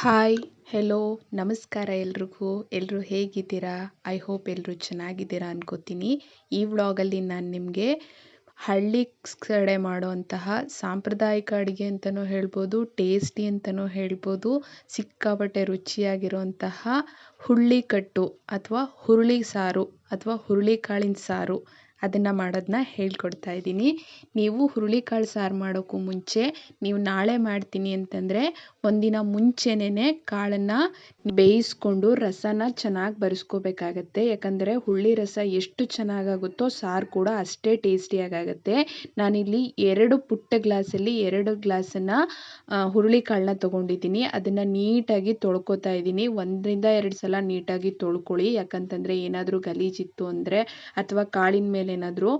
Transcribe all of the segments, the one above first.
Hi, hello, ನಮಸ್ಕಾರ ಎಲ್ರಿಗೂ. ಎಲ್ಲರೂ ಹೇಗಿದ್ದೀರಾ? ಐ ಹೋಪ್ ಎಲ್ಲರೂ ಚೆನ್ನಾಗಿದ್ದೀರಾ ಅನ್ಕೋತೀನಿ. ಈ ವ್ಲಾಗಲ್ಲಿ ನಾನು ನಿಮಗೆ ಹಳ್ಳಿ ಕಡೆ ಮಾಡುವಂತಹ ಸಾಂಪ್ರದಾಯಿಕ ಅಡುಗೆ ಅಂತಲೂ ಹೇಳ್ಬೋದು, ಟೇಸ್ಟಿ ಅಂತಲೂ ಹೇಳ್ಬೋದು, ಸಿಕ್ಕಾಪಟ್ಟೆ ರುಚಿಯಾಗಿರುವಂತಹ ಹುಳ್ಳಿಕಟ್ಟು ಅಥವಾ ಹುರುಳಿ ಸಾರು ಅಥವಾ ಹುರುಳಿಕಾಳಿನ ಸಾರು ಅದನ್ನು ಮಾಡೋದನ್ನ ಹೇಳ್ಕೊಡ್ತಾ ಇದ್ದೀನಿ. ನೀವು ಹುರುಳಿಕಾಳು ಸಾರು ಮಾಡೋಕ್ಕೂ ಮುಂಚೆ ನೀವು ನಾಳೆ ಮಾಡ್ತೀನಿ ಅಂತಂದರೆ ಒಂದಿನ ಮುಂಚೆನೇ ಕಾಳನ್ನು ಬೇಯಿಸ್ಕೊಂಡು ರಸನ ಚೆನ್ನಾಗಿ ಬರೆಸ್ಕೋಬೇಕಾಗತ್ತೆ. ಯಾಕಂದರೆ ಹುರುಳಿ ರಸ ಎಷ್ಟು ಚೆನ್ನಾಗಾಗುತ್ತೋ ಸಾರು ಕೂಡ ಅಷ್ಟೇ ಟೇಸ್ಟಿಯಾಗುತ್ತೆ. ನಾನಿಲ್ಲಿ 2 ಪುಟ್ಟ ಗ್ಲಾಸಲ್ಲಿ 2 ಗ್ಲಾಸನ್ನು ಹುರುಳಿಕಾಳನ್ನ ತೊಗೊಂಡಿದ್ದೀನಿ. ಅದನ್ನು ನೀಟಾಗಿ ತೊಳ್ಕೊತಾ ಇದ್ದೀನಿ. 1-2 ಸಲ ನೀಟಾಗಿ ತೊಳ್ಕೊಳ್ಳಿ. ಯಾಕಂತಂದರೆ ಏನಾದರೂ ಗಲೀಜಿತ್ತು ಅಂದರೆ ಅಥವಾ ಕಾಳಿನ ಮೇಲೆ ಏನಾದರೂ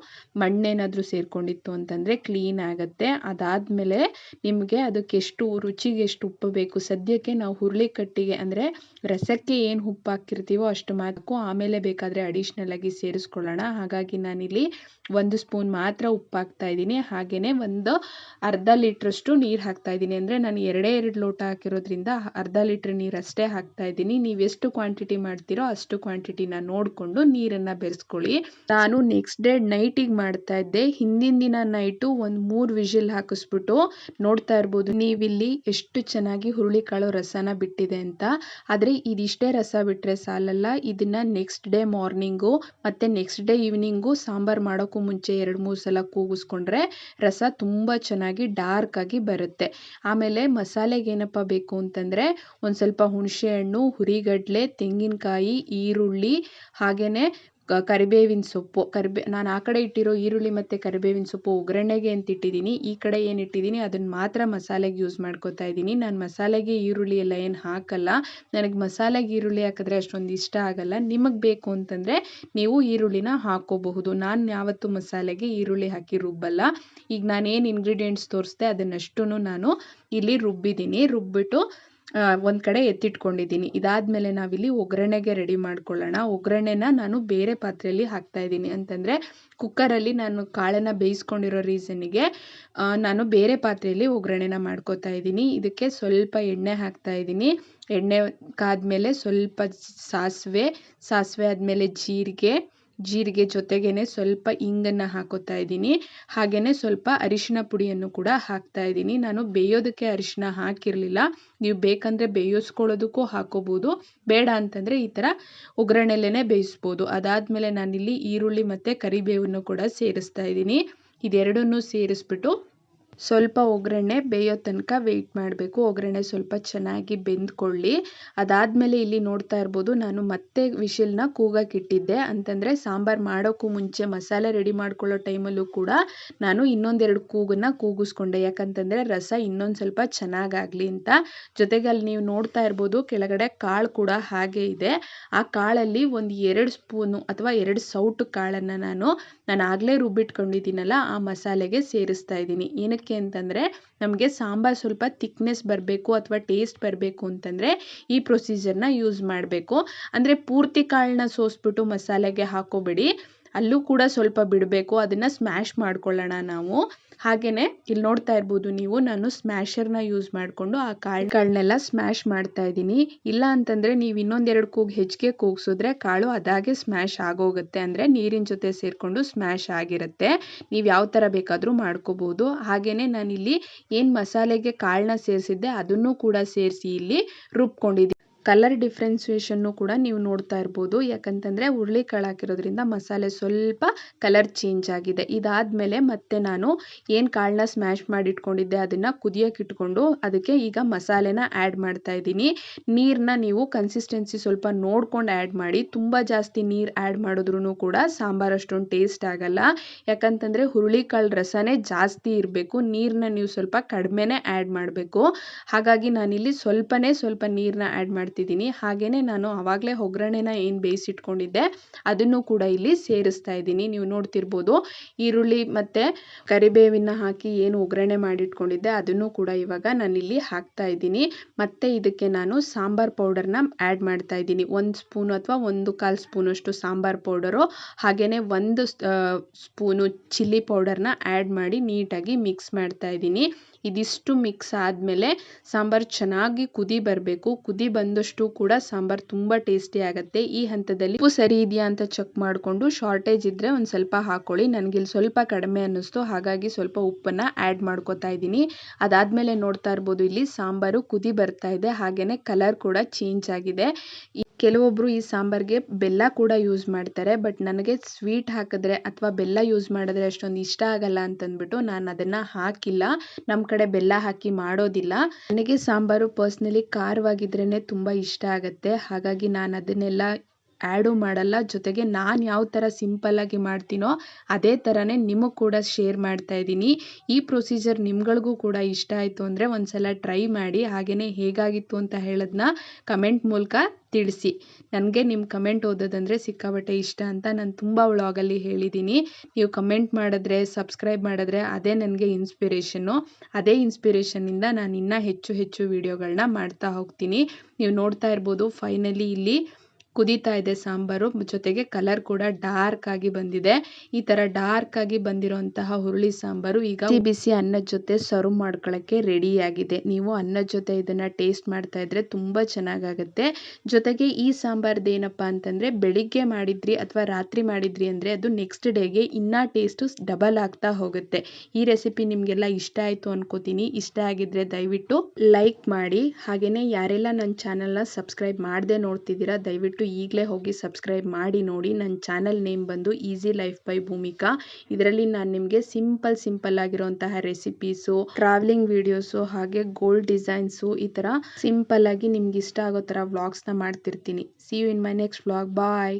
ಮಣ್ಣೇನಾದರೂ ಸೇರಿಕೊಂಡಿತ್ತು ಅಂತಂದರೆ ಕ್ಲೀನ್ ಆಗುತ್ತೆ. ಅದಾದಮೇಲೆ ನಿಮಗೆ ಅದಕ್ಕೆ ರುಚಿಗೆ ಎಷ್ಟು ಉಪ್ಪು ಬೇಕು, ಸದ್ಯಕ್ಕೆ ನಾವು ಹುರುಳಿಕಟ್ಟಿಗೆ ಅಂದರೆ ರಸಕ್ಕೆ ಏನು ಉಪ್ಪು ಹಾಕಿರ್ತೀವೋ ಅಷ್ಟು ಮಾತ್ರಕ್ಕೂ ಆಮೇಲೆ ಬೇಕಾದರೆ ಅಡಿಷ್ನಲ್ ಆಗಿ ಸೇರಿಸ್ಕೊಳ್ಳೋಣ. ಹಾಗಾಗಿ ನಾನಿಲ್ಲಿ 1 ಸ್ಪೂನ್ ಮಾತ್ರ ಉಪ್ಪು ಹಾಕ್ತಾ ಇದ್ದೀನಿ. ಹಾಗೆಯೇ ಒಂದು ಅರ್ಧ ಲೀಟ್ರಷ್ಟು ನೀರು ಹಾಕ್ತಾ ಇದ್ದೀನಿ. ಅಂದರೆ ನಾನು 2 ಲೋಟ ಹಾಕಿರೋದ್ರಿಂದ ಅರ್ಧ ಲೀಟ್ರ್ ನೀರು ಅಷ್ಟೇ ಹಾಕ್ತಾ ಇದ್ದೀನಿ. ನೀವು ಎಷ್ಟು ಕ್ವಾಂಟಿಟಿ ಮಾಡ್ತೀರೋ ಅಷ್ಟು ಕ್ವಾಂಟಿಟಿನ ನೋಡಿಕೊಂಡು ನೀರನ್ನು ಬೆರೆಸ್ಕೊಳ್ಳಿ. ನಾನು ನೆಕ್ಸ್ಟ್ ಡೇ ನೈಟಿಗೆ ಮಾಡ್ತಾ ಇದ್ದೆ. ಹಿಂದಿನ ದಿನ ನೈಟು ಒಂದು 3 ವಿಷಿಲ್ ಹಾಕಿಸ್ಬಿಟ್ಟು ನೋಡ್ತಾ ಇರ್ಬೋದು ನೀವಿಲ್ಲಿ ಎಷ್ಟು ಚೆನ್ನಾಗಿ ಹುರುಳಿಕಾಳು ರಸನ ಬಿಟ್ಟಿದೆ ಅಂತ. ಆದರೆ ಇದಿಷ್ಟೇ ರಸ ಬಿಟ್ಟರೆ ಸಾಲಲ್ಲ, ಇದನ್ನು ನೆಕ್ಸ್ಟ್ ಡೇ ಮಾರ್ನಿಂಗು ಮತ್ತು ನೆಕ್ಸ್ಟ್ ಡೇ ಈವ್ನಿಂಗು ಸಾಂಬಾರು ಮಾಡೋಕ್ಕೂ ಮುಂಚೆ 2-3 ಸಲ ಕೂಗಿಸ್ಕೊಂಡ್ರೆ ರಸ ತುಂಬ ಚೆನ್ನಾಗಿ ಡಾರ್ಕ್ ಆಗಿ ಬರುತ್ತೆ. ಆಮೇಲೆ ಮಸಾಲೆಗೆ ಏನಪ್ಪ ಬೇಕು ಅಂತಂದರೆ ಒಂದು ಸ್ವಲ್ಪ ಹುಣಸೆ ಹಣ್ಣು, ಹುರಿಗಡಲೆ, ತೆಂಗಿನಕಾಯಿ, ಈರುಳ್ಳಿ, ಹಾಗೆಯೇ ಕರಿಬೇವಿನ ಸೊಪ್ಪು. ನಾನು ಆ ಕಡೆ ಇಟ್ಟಿರೋ ಈರುಳ್ಳಿ ಮತ್ತು ಕರಿಬೇವಿನ ಸೊಪ್ಪು ಒಗ್ಗರಣೆಗೆ ಅಂತ ಇಟ್ಟಿದ್ದೀನಿ. ಈ ಕಡೆ ಏನು ಇಟ್ಟಿದ್ದೀನಿ ಅದನ್ನು ಮಾತ್ರ ಮಸಾಲೆಗೆ ಯೂಸ್ ಮಾಡ್ಕೋತಾ ಇದ್ದೀನಿ. ನಾನು ಮಸಾಲೆಗೆ ಈರುಳ್ಳಿ ಎಲ್ಲ ಏನು ಹಾಕಲ್ಲ. ನನಗೆ ಮಸಾಲೆಗೆ ಈರುಳ್ಳಿ ಹಾಕಿದ್ರೆ ಅಷ್ಟೊಂದು ಇಷ್ಟ ಆಗಲ್ಲ. ನಿಮಗೆ ಬೇಕು ಅಂತಂದರೆ ನೀವು ಈರುಳ್ಳಿನ ಹಾಕ್ಕೋಬಹುದು. ನಾನು ಯಾವತ್ತೂ ಮಸಾಲೆಗೆ ಈರುಳ್ಳಿ ಹಾಕಿ ರುಬ್ಬಲ್ಲ. ಈಗ ನಾನೇನು ಇಂಗ್ರೀಡಿಯೆಂಟ್ಸ್ ತೋರಿಸ್ದೆ ಅದನ್ನಷ್ಟೂ ನಾನು ಇಲ್ಲಿ ರುಬ್ಬಿಟ್ಟು ಒಂದು ಕಡೆ ಎತ್ತಿಟ್ಕೊಂಡಿದ್ದೀನಿ. ಇದಾದಮೇಲೆ ನಾವಿಲ್ಲಿ ಒಗ್ಗರಣೆಗೆ ರೆಡಿ ಮಾಡ್ಕೊಳ್ಳೋಣ. ಒಗ್ಗರಣೆನ ನಾನು ಬೇರೆ ಪಾತ್ರೆಯಲ್ಲಿ ಹಾಕ್ತಾ ಇದ್ದೀನಿ. ಅಂತಂದರೆ ಕುಕ್ಕರಲ್ಲಿ ನಾನು ಕಾಳನ್ನು ಬೇಯಿಸ್ಕೊಂಡಿರೋ ರೀಸನ್ನಿಗೆ ನಾನು ಬೇರೆ ಪಾತ್ರೆಯಲ್ಲಿ ಒಗ್ಗರಣೆನ ಮಾಡ್ಕೋತಾ ಇದ್ದೀನಿ. ಇದಕ್ಕೆ ಸ್ವಲ್ಪ ಎಣ್ಣೆ ಹಾಕ್ತಾ ಇದ್ದೀನಿ. ಎಣ್ಣೆ ಕಾದ್ಮೇಲೆ ಸ್ವಲ್ಪ ಸಾಸಿವೆ ಆದಮೇಲೆ ಜೀರಿಗೆ ಜೊತೆಗೇನೆ ಸ್ವಲ್ಪ ಇಂಗನ್ನು ಹಾಕೋತಾ ಇದ್ದೀನಿ. ಹಾಗೆಯೇ ಸ್ವಲ್ಪ ಅರಿಶಿನ ಪುಡಿಯನ್ನು ಕೂಡ ಹಾಕ್ತಾ ಇದ್ದೀನಿ. ನಾನು ಬೇಯೋದಕ್ಕೆ ಅರಿಶಿನ ಹಾಕಿರಲಿಲ್ಲ. ನೀವು ಬೇಕಂದರೆ ಬೇಯಿಸ್ಕೊಳ್ಳೋದಕ್ಕೂ ಹಾಕೋಬೋದು, ಬೇಡ ಅಂತಂದರೆ ಈ ಥರ ಒಗ್ಗರಣೆಲ್ಲೇ ಬೇಯಿಸ್ಬೋದು. ಅದಾದಮೇಲೆ ನಾನಿಲ್ಲಿ ಈರುಳ್ಳಿ ಮತ್ತು ಕರಿಬೇವನ್ನು ಕೂಡ ಸೇರಿಸ್ತಾ ಇದ್ದೀನಿ. ಇದೆರಡನ್ನೂ ಸೇರಿಸ್ಬಿಟ್ಟು ಸ್ವಲ್ಪ ಒಗ್ಗರಣೆ ಬೇಯೋ ತನಕ ವೆಯ್ಟ್ ಮಾಡಬೇಕು. ಒಗ್ಗರಣೆ ಸ್ವಲ್ಪ ಚೆನ್ನಾಗಿ ಬೆಂದ್ಕೊಳ್ಳಿ. ಅದಾದಮೇಲೆ ಇಲ್ಲಿ ನೋಡ್ತಾ ಇರ್ಬೋದು ನಾನು ಮತ್ತೆ ವಿಷಿಲ್ನ ಕೂಗಕ್ಕಿಟ್ಟಿದ್ದೆ. ಅಂತಂದರೆ ಸಾಂಬಾರು ಮಾಡೋಕ್ಕೂ ಮುಂಚೆ ಮಸಾಲೆ ರೆಡಿ ಮಾಡ್ಕೊಳ್ಳೋ ಟೈಮಲ್ಲೂ ಕೂಡ ನಾನು ಇನ್ನೊಂದೆರಡು ಕೂಗನ್ನು ಕೂಗಿಸ್ಕೊಂಡೆ. ಯಾಕಂತಂದರೆ ರಸ ಇನ್ನೊಂದು ಸ್ವಲ್ಪ ಚೆನ್ನಾಗಾಗಲಿ ಅಂತ. ಜೊತೆಗೆ ಅಲ್ಲಿ ನೀವು ನೋಡ್ತಾ ಇರ್ಬೋದು ಕೆಳಗಡೆ ಕಾಳು ಕೂಡ ಹಾಗೆ ಇದೆ. ಆ ಕಾಳಲ್ಲಿ ಒಂದು 2 ಸ್ಪೂನು ಅಥವಾ 2 ಸೌಟು ಕಾಳನ್ನು ನಾನು ಆಗಲೇ ರುಬ್ಬಿಟ್ಕೊಂಡಿದ್ದೀನಲ್ಲ ಆ ಮಸಾಲೆಗೆ ಸೇರಿಸ್ತಾ ಇದ್ದೀನಿ. ಏನಕ್ಕೆ ಅಂತಂದರೆ ನಮಗೆ ಸಾಂಬಾರು ಸ್ವಲ್ಪ ಥಿಕ್ನೆಸ್ ಬರಬೇಕು ಅಥವಾ ಟೇಸ್ಟ್ ಬರಬೇಕು ಅಂತಂದರೆ ಈ ಪ್ರೊಸೀಜರ್ನ ಯೂಸ್ ಮಾಡಬೇಕು. ಅಂದರೆ ಪೂರ್ತಿ ಕಾಳನ್ನ ಸೋಸ್ಬಿಟ್ಟು ಮಸಾಲೆಗೆ ಹಾಕೋಬೇಡಿ, ಅಲ್ಲೂ ಕೂಡ ಸ್ವಲ್ಪ ಬಿಡಬೇಕು. ಅದನ್ನು ಸ್ಮ್ಯಾಶ್ ಮಾಡ್ಕೊಳ್ಳೋಣ ನಾವು. ಹಾಗೆಯೇ ಇಲ್ಲಿ ನೋಡ್ತಾ ಇರ್ಬೋದು ನೀವು ನಾನು ಸ್ಮ್ಯಾಶರ್ನ ಯೂಸ್ ಮಾಡಿಕೊಂಡು ಆ ಕಾಳನ್ನೆಲ್ಲ ಸ್ಮ್ಯಾಶ್ ಮಾಡ್ತಾ ಇದ್ದೀನಿ. ಇಲ್ಲ ಅಂತಂದರೆ ನೀವು ಇನ್ನೊಂದೆರಡು ಕೂಗು ಹೆಚ್ಚಿಗೆ ಕೂಗಿಸಿದ್ರೆ ಕಾಳು ಅದಾಗೆ ಸ್ಮ್ಯಾಶ್ ಆಗೋಗುತ್ತೆ. ಅಂದರೆ ನೀರಿನ ಜೊತೆ ಸೇರಿಕೊಂಡು ಸ್ಮ್ಯಾಶ್ ಆಗಿರುತ್ತೆ. ನೀವು ಯಾವ ಥರ ಬೇಕಾದರೂ ಮಾಡ್ಕೋಬೋದು. ಹಾಗೆಯೇ ನಾನಿಲ್ಲಿ ಏನು ಮಸಾಲೆಗೆ ಕಾಳನ್ನ ಸೇರಿಸಿದ್ದೆ ಅದನ್ನು ಕೂಡ ಸೇರಿಸಿ ಇಲ್ಲಿ ರುಬ್ಕೊಂಡಿದ್ದೀನಿ. ಕಲರ್ ಡಿಫ್ರೆನ್ಸಿಯೇಷನ್ನು ಕೂಡ ನೀವು ನೋಡ್ತಾ ಇರ್ಬೋದು. ಯಾಕಂತಂದರೆ ಹುರುಳಿಕಾಳು ಹಾಕಿರೋದ್ರಿಂದ ಮಸಾಲೆ ಸ್ವಲ್ಪ ಕಲರ್ ಚೇಂಜ್ ಆಗಿದೆ. ಇದಾದಮೇಲೆ ಮತ್ತೆ ನಾನು ಏನು ಕಾಳನ್ನ ಸ್ಮ್ಯಾಶ್ ಮಾಡಿಟ್ಕೊಂಡಿದ್ದೆ ಅದನ್ನು ಕುದಿಯೋಕ್ಕಿಟ್ಕೊಂಡು ಅದಕ್ಕೆ ಈಗ ಮಸಾಲೆನ ಆ್ಯಡ್ ಮಾಡ್ತಾ ಇದ್ದೀನಿ. ನೀರನ್ನ ನೀವು ಕನ್ಸಿಸ್ಟೆನ್ಸಿ ಸ್ವಲ್ಪ ನೋಡ್ಕೊಂಡು ಆ್ಯಡ್ ಮಾಡಿ. ತುಂಬ ಜಾಸ್ತಿ ನೀರು ಆ್ಯಡ್ ಮಾಡಿದ್ರೂ ಕೂಡ ಸಾಂಬಾರು ಅಷ್ಟೊಂದು ಟೇಸ್ಟ್ ಆಗಲ್ಲ. ಯಾಕಂತಂದರೆ ಹುರುಳಿಕಾಳು ರಸನೇ ಜಾಸ್ತಿ ಇರಬೇಕು, ನೀರನ್ನ ನೀವು ಸ್ವಲ್ಪ ಕಡಿಮೆನೇ ಆ್ಯಡ್ ಮಾಡಬೇಕು. ಹಾಗಾಗಿ ನಾನಿಲ್ಲಿ ಸ್ವಲ್ಪ ನೀರನ್ನ ಆ್ಯಡ್ ಮಾಡ್ತಿದ್ದೀನಿ. ಹಾಗೆಯೇ ನಾನು ಆವಾಗಲೇ ಒಗ್ಗರಣೆನ ಏನು ಬೇಯಿಸಿಟ್ಕೊಂಡಿದ್ದೆ ಅದನ್ನು ಕೂಡ ಇಲ್ಲಿ ಸೇರಿಸ್ತಾ ಇದ್ದೀನಿ. ನೀವು ನೋಡ್ತಿರ್ಬೋದು ಈರುಳ್ಳಿ ಮತ್ತು ಕರಿಬೇವಿನ ಹಾಕಿ ಏನು ಒಗ್ಗರಣೆ ಮಾಡಿಟ್ಕೊಂಡಿದ್ದೆ ಅದನ್ನು ಕೂಡ ಇವಾಗ ನಾನಿಲ್ಲಿ ಹಾಕ್ತಾ ಇದ್ದೀನಿ. ಮತ್ತು ಇದಕ್ಕೆ ನಾನು ಸಾಂಬಾರು ಪೌಡರ್ನ ಆ್ಯಡ್ ಮಾಡ್ತಾ ಇದ್ದೀನಿ. 1 ಸ್ಪೂನು ಅಥವಾ 1/4 ಸ್ಪೂನಷ್ಟು ಸಾಂಬಾರು ಪೌಡರು, ಹಾಗೆಯೇ 1 ಸ್ಪೂನು ಚಿಲ್ಲಿ ಪೌಡರ್ನ ಆ್ಯಡ್ ಮಾಡಿ ನೀಟಾಗಿ ಮಿಕ್ಸ್ ಮಾಡ್ತಾ ಇದ್ದೀನಿ. ಇದಿಷ್ಟು ಮಿಕ್ಸ್ ಆದಮೇಲೆ ಸಾಂಬಾರು ಚೆನ್ನಾಗಿ ಕುದಿ ಬರಬೇಕು. ಕುದಿ ಬಂದಷ್ಟು ಕೂಡ ಸಾಂಬಾರು ತುಂಬ ಟೇಸ್ಟಿ ಆಗುತ್ತೆ. ಈ ಹಂತದಲ್ಲಿ ಉಪ್ಪು ಸರಿ ಇದೆಯಾ ಅಂತ ಚೆಕ್ ಮಾಡಿಕೊಂಡು ಶಾರ್ಟೇಜ್ ಇದ್ದರೆ ಒಂದು ಸ್ವಲ್ಪ ಹಾಕ್ಕೊಳ್ಳಿ. ನನಗಿಲ್ಲಿ ಸ್ವಲ್ಪ ಕಡಿಮೆ ಅನ್ನಿಸ್ತು, ಹಾಗಾಗಿ ಸ್ವಲ್ಪ ಉಪ್ಪನ್ನು ಆ್ಯಡ್ ಮಾಡ್ಕೊತಾ ಇದ್ದೀನಿ. ಅದಾದಮೇಲೆ ನೋಡ್ತಾ ಇರ್ಬೋದು ಇಲ್ಲಿ ಸಾಂಬಾರು ಕುದಿ ಬರ್ತಾ ಇದೆ, ಹಾಗೆಯೇ ಕಲರ್ ಕೂಡ ಚೇಂಜ್ ಆಗಿದೆ. ಕೆಲವೊಬ್ಬರು ಈ ಸಾಂಬಾರಿಗೆ ಬೆಲ್ಲ ಕೂಡ ಯೂಸ್ ಮಾಡ್ತಾರೆ, ಬಟ್ ನನಗೆ ಸ್ವೀಟ್ ಹಾಕಿದ್ರೆ ಅಥವಾ ಬೆಲ್ಲ ಯೂಸ್ ಮಾಡಿದ್ರೆ ಅಷ್ಟೊಂದು ಇಷ್ಟ ಆಗಲ್ಲ ಅಂತಂದ್ಬಿಟ್ಟು ನಾನು ಅದನ್ನು ಹಾಕಿಲ್ಲ. ನಮ್ಮ ಕಡೆ ಬೆಲ್ಲ ಹಾಕಿ ಮಾಡೋದಿಲ್ಲ. ನನಗೆ ಸಾಂಬಾರು ಪರ್ಸ್ನಲಿ ಖಾರವಾಗಿದ್ರೇ ತುಂಬ ಇಷ್ಟ ಆಗುತ್ತೆ, ಹಾಗಾಗಿ ನಾನು ಅದನ್ನೆಲ್ಲ ಆ್ಯಡು ಮಾಡಲ್ಲ. ಜೊತೆಗೆ ನಾನು ಯಾವ ಥರ ಸಿಂಪಲ್ಲಾಗಿ ಮಾಡ್ತೀನೋ ಅದೇ ಥರನೇ ನಿಮಗೆ ಕೂಡ ಶೇರ್ ಮಾಡ್ತಾ ಇದ್ದೀನಿ. ಈ ಪ್ರೊಸೀಜರ್ ನಿಮ್ಗಳಿಗೂ ಕೂಡ ಇಷ್ಟ ಆಯಿತು ಅಂದರೆ ಒಂದ್ಸಲ ಟ್ರೈ ಮಾಡಿ. ಹಾಗೆಯೇ ಹೇಗಾಗಿತ್ತು ಅಂತ ಹೇಳೋದನ್ನ ಕಮೆಂಟ್ ಮೂಲಕ ತಿಳಿಸಿ. ನನಗೆ ನಿಮ್ಮ ಕಮೆಂಟ್ ಓದೋದಂದರೆ ಸಿಕ್ಕಾಪಟ್ಟೆ ಇಷ್ಟ ಅಂತ ನಾನು ತುಂಬ ವ್ಲಾಗಲ್ಲಿ ಹೇಳಿದ್ದೀನಿ. ನೀವು ಕಮೆಂಟ್ ಮಾಡಿದ್ರೆ, ಸಬ್ಸ್ಕ್ರೈಬ್ ಮಾಡಿದ್ರೆ ಅದೇ ನನಗೆ ಇನ್ಸ್ಪಿರೇಷನ್ನು. ಅದೇ ಇನ್ಸ್ಪಿರೇಷನ್ನಿಂದ ನಾನು ಇನ್ನೂ ಹೆಚ್ಚು ಹೆಚ್ಚು ವೀಡಿಯೋಗಳನ್ನ ಮಾಡ್ತಾ ಹೋಗ್ತೀನಿ. ನೀವು ನೋಡ್ತಾ ಇರ್ಬೋದು ಫೈನಲಿ ಇಲ್ಲಿ ಕುದೀತಾ ಇದೆ ಸಾಂಬಾರು, ಜೊತೆಗೆ ಕಲರ್ ಕೂಡ ಡಾರ್ಕ್ ಆಗಿ ಬಂದಿದೆ. ಈ ಥರ ಡಾರ್ಕ್ ಆಗಿ ಬಂದಿರೋಂತಹ ಹುರುಳಿ ಸಾಂಬಾರು ಈಗ ಬಿಸಿ ಅನ್ನದ ಜೊತೆ ಸರ್ವ್ ಮಾಡ್ಕೊಳ್ಳೋಕ್ಕೆ ರೆಡಿಯಾಗಿದೆ. ನೀವು ಅನ್ನದ ಜೊತೆ ಇದನ್ನು ಟೇಸ್ಟ್ ಮಾಡ್ತಾ ಇದ್ರೆ ತುಂಬ ಚೆನ್ನಾಗಾಗುತ್ತೆ. ಜೊತೆಗೆ ಈ ಸಾಂಬಾರ್ದು ಏನಪ್ಪ ಅಂತಂದರೆ ಬೆಳಿಗ್ಗೆ ಮಾಡಿದ್ರಿ ಅಥವಾ ರಾತ್ರಿ ಮಾಡಿದ್ರಿ ಅಂದರೆ ಅದು ನೆಕ್ಸ್ಟ್ ಡೇಗೆ ಇನ್ನೂ ಟೇಸ್ಟು ಡಬಲ್ ಆಗ್ತಾ ಹೋಗುತ್ತೆ. ಈ ರೆಸಿಪಿ ನಿಮಗೆಲ್ಲ ಇಷ್ಟ ಆಯಿತು ಅನ್ಕೋತೀನಿ. ಇಷ್ಟ ಆಗಿದ್ರೆ ದಯವಿಟ್ಟು ಲೈಕ್ ಮಾಡಿ. ಹಾಗೆಯೇ ಯಾರೆಲ್ಲ ನನ್ನ ಚಾನಲ್ನ ಸಬ್ಸ್ಕ್ರೈಬ್ ಮಾಡದೆ ನೋಡ್ತಿದ್ದೀರಾ ದಯವಿಟ್ಟು ಈಗಲೇ ಹೋಗಿ ಸಬ್ಸ್ಕ್ರೈಬ್ ಮಾಡಿ ನೋಡಿ. ನನ್ನ ಚಾನಲ್ ನೇಮ್ ಬಂದು ಈಸಿ ಲೈಫ್ ಬೈ ಭೂಮಿಕಾ. ಇದರಲ್ಲಿ ನಾನು ನಿಮಗೆ ಸಿಂಪಲ್ ಆಗಿರುವಂತಹ ರೆಸಿಪೀಸು, ಟ್ರಾವೆಲಿಂಗ್ ವಿಡಿಯೋಸು, ಹಾಗೆ ಗೋಲ್ಡ್ ಡಿಸೈನ್ಸು, ಈ ಥರ ಸಿಂಪಲ್ ಆಗಿ ನಿಮ್ಗೆ ಇಷ್ಟ ಆಗೋ ಥರ ವ್ಲಾಗ್ಸ್ನ ಮಾಡ್ತಿರ್ತೀನಿ. See you in my next vlog. Bye.